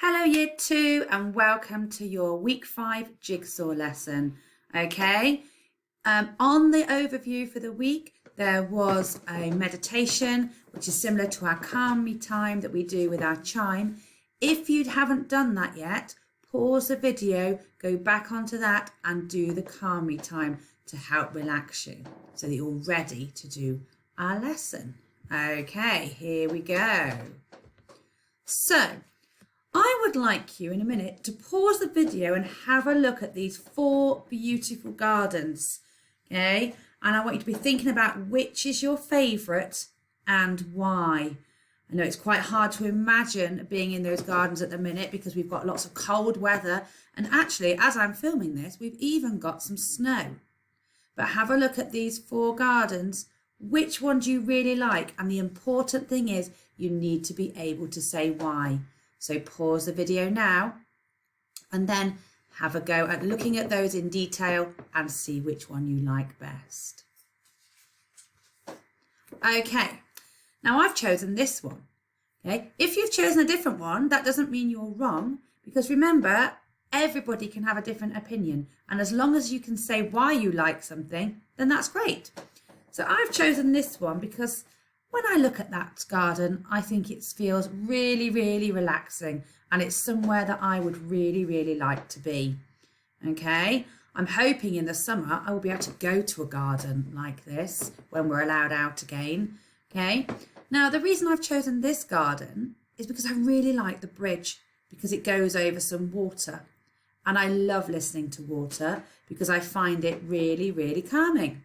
Hello Year 2 and welcome to your Week 5 Jigsaw lesson. Okay, on the overview for the week there was a meditation which is similar to our Calm Me time that we do with our chime. If you haven't done that yet, pause the video, go back onto that and do the Calm Me time to help relax you so that you're ready to do our lesson. Okay, here we go. So I would like you in a minute to pause the video and have a look at these 4 beautiful gardens, okay? And I want you to be thinking about which is your favourite and why. I know it's quite hard to imagine being in those gardens at the minute because we've got lots of cold weather, and actually, as I'm filming this, we've even got some snow. But have a look at these 4 gardens. Which one do you really like? And the important thing is you need to be able to say why. So pause the video now and then have a go at looking at those in detail and see which one you like best. Okay, now I've chosen this one. Okay, if you've chosen a different one, that doesn't mean you're wrong, because remember, everybody can have a different opinion. And as long as you can say why you like something, then that's great. So I've chosen this one because when I look at that garden, I think it feels really, really relaxing, and it's somewhere that I would really, really like to be. Okay, I'm hoping in the summer I will be able to go to a garden like this when we're allowed out again. Okay, now the reason I've chosen this garden is because I really like the bridge because it goes over some water, and I love listening to water because I find it really, really calming.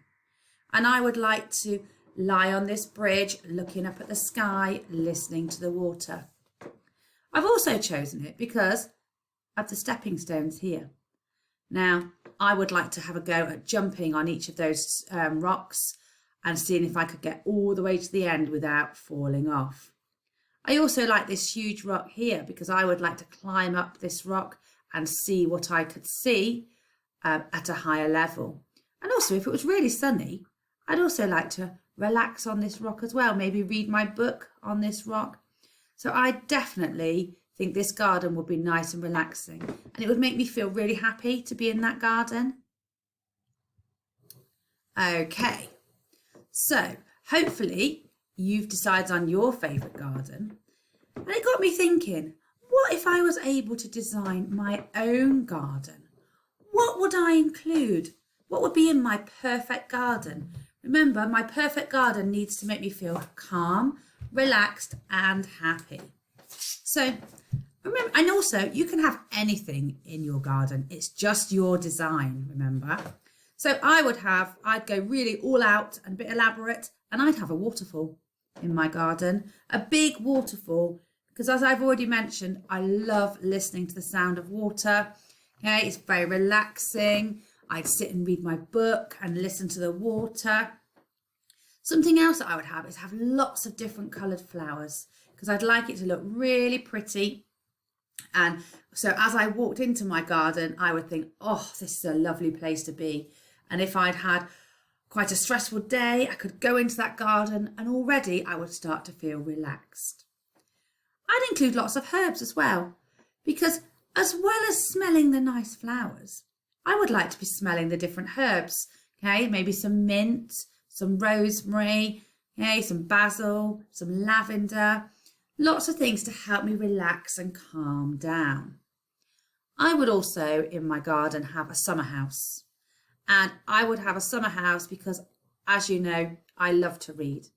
And I would like to lie on this bridge, looking up at the sky, listening to the water. I've also chosen it because of the stepping stones here. Now, I would like to have a go at jumping on each of those rocks and seeing if I could get all the way to the end without falling off. I also like this huge rock here because I would like to climb up this rock and see what I could see at a higher level. And also, if it was really sunny, I'd also like to relax on this rock as well, maybe read my book on this rock. So I definitely think this garden would be nice and relaxing, and it would make me feel really happy to be in that garden. Okay, so hopefully you've decided on your favourite garden, and it got me thinking, what if I was able to design my own garden? What would I include? What would be in my perfect garden? Remember, my perfect garden needs to make me feel calm, relaxed and happy. So remember, and also you can have anything in your garden. It's just your design, remember. So I'd go really all out and a bit elaborate, and I'd have a waterfall in my garden, a big waterfall, because as I've already mentioned, I love listening to the sound of water. Okay, it's very relaxing. I'd sit and read my book and listen to the water. Something else that I would have is have lots of different coloured flowers because I'd like it to look really pretty. And so as I walked into my garden, I would think, oh, this is a lovely place to be. And if I'd had quite a stressful day, I could go into that garden and already I would start to feel relaxed. I'd include lots of herbs as well, because as well as smelling the nice flowers, I would like to be smelling the different herbs, okay? Maybe some mint, some rosemary, okay? Some basil, some lavender, lots of things to help me relax and calm down. I would also, in my garden, have a summer house. And I would have a summer house because, as you know, I love to read.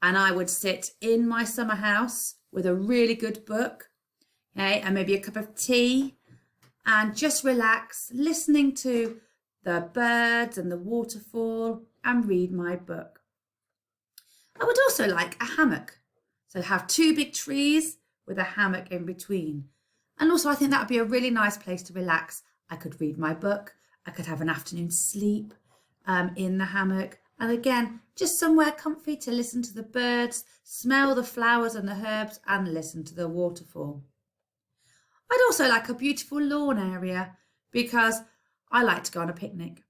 And I would sit in my summer house with a really good book, okay? And maybe a cup of tea, and just relax, listening to the birds and the waterfall and read my book. I would also like a hammock. So have 2 big trees with a hammock in between. And also I think that would be a really nice place to relax. I could read my book. I could have an afternoon sleep in the hammock. And again, just somewhere comfy to listen to the birds, smell the flowers and the herbs and listen to the waterfall. I'd also like a beautiful lawn area because I like to go on a picnic.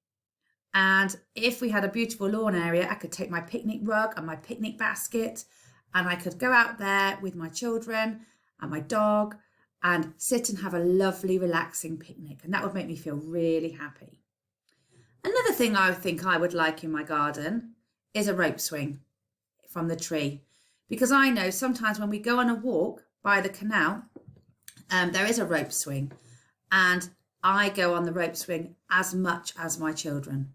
And if we had a beautiful lawn area, I could take my picnic rug and my picnic basket and I could go out there with my children and my dog and sit and have a lovely, relaxing picnic. And that would make me feel really happy. Another thing I think I would like in my garden is a rope swing from the tree. Because I know sometimes when we go on a walk by the canal, there is a rope swing. And I go on the rope swing as much as my children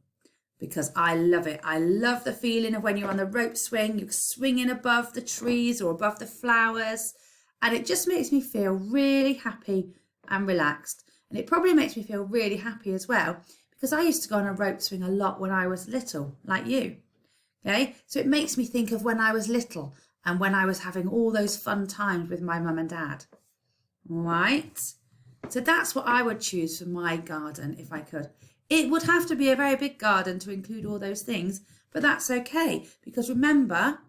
because I love it. I love the feeling of when you're on the rope swing, you're swinging above the trees or above the flowers. And it just makes me feel really happy and relaxed. And it probably makes me feel really happy as well because I used to go on a rope swing a lot when I was little, like you. Okay, so it makes me think of when I was little and when I was having all those fun times with my mum and dad. All right. So that's what I would choose for my garden if I could. It would have to be a very big garden to include all those things, but that's okay because remember,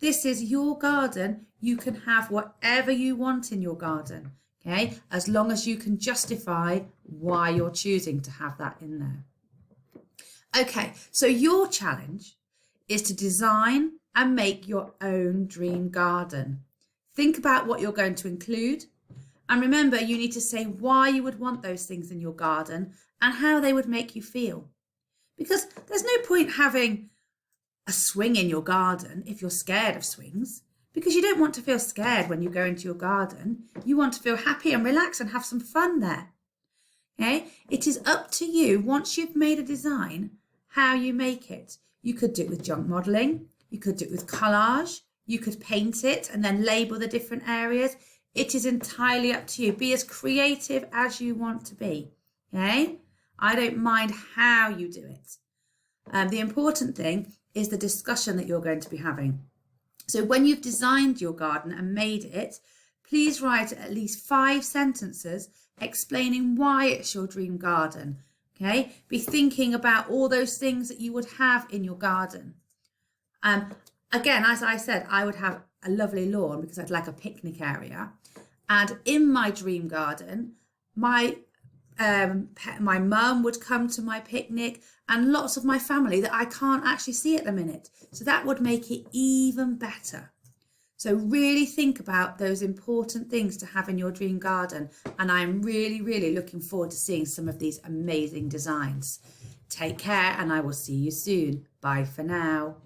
this is your garden. You can have whatever you want in your garden, okay? As long as you can justify why you're choosing to have that in there. Okay, so your challenge is to design and make your own dream garden. Think about what you're going to include. And remember, you need to say why you would want those things in your garden and how they would make you feel. Because there's no point having a swing in your garden if you're scared of swings, because you don't want to feel scared when you go into your garden. You want to feel happy and relaxed and have some fun there. Okay? It is up to you, once you've made a design, how you make it. You could do it with junk modelling. You could do it with collage. You could paint it and then label the different areas. It is entirely up to you. Be as creative as you want to be, okay? I don't mind how you do it. The important thing is the discussion that you're going to be having. So when you've designed your garden and made it, please write at least 5 sentences explaining why it's your dream garden, okay? Be thinking about all those things that you would have in your garden. Again, as I said, I would have a lovely lawn because I'd like a picnic area. And in my dream garden, my mum would come to my picnic and lots of my family that I can't actually see at the minute. So that would make it even better. So really think about those important things to have in your dream garden. And I'm really, really looking forward to seeing some of these amazing designs. Take care and I will see you soon. Bye for now.